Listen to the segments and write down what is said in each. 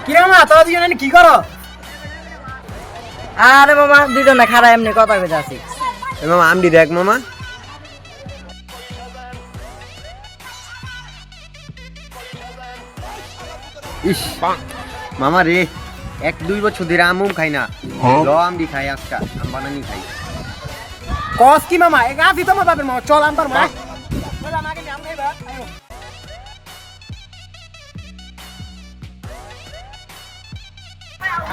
কি রে মামা তোরা দুজনে কি করো? আরে মামা দুজনে খারাপ এমনি কথা কইতে আছি। মামা আমডি দেখ মামা। ইস মামা রে, 1-2 বছর ধরে আমুম খাই না, ল আমডি খাই, আজকা আম বানানি খাই। কস কি মামা এ গাছি তোমার বাপের মামা চল আনবার মা চল আমাকে নিয়ে আম খাইবা আয়ো।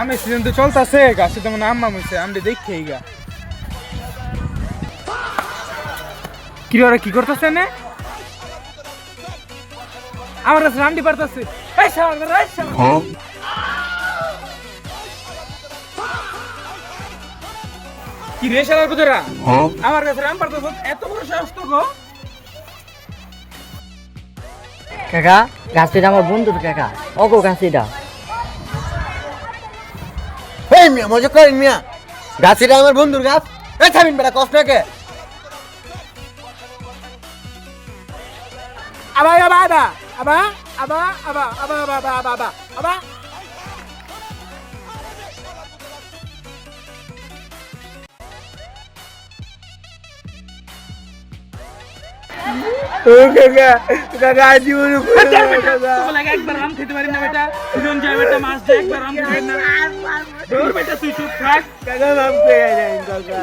আমের সিজন তো চলতেছে, গাছে তেমন আম হয়েছে, আমি দেখি গা। কি রে ওরা কি করতেছে না? আমার কাছে রামডি পারতেছে। এই শালা এই শালা। কি রে শালার পুতরা? আমার কাছে রাম পারতেছ, এত বড় সাহস তো গো। কাকা গাছটা আমার বন্ধুর কাকা, অগো গাছিটা। এই মিয়া মজা করেন মিয়া, গাছিটা আমার বন্ধুর গাছ। এই থামিন বেটা, কষ্ট নাকে। আবা আবা আবা আবা আবা আবা আবা আবা আবা আবা আবা ও কাকা, কাকা জীবন একবার আম খেতে পারি না বেটা, দুজন যায় বেটা, মাছ যায় একবার আম খেতে পারি না। দৌড় বেটা, তুই চুপ থাক। কাকা নাম কে জানেন কাকা?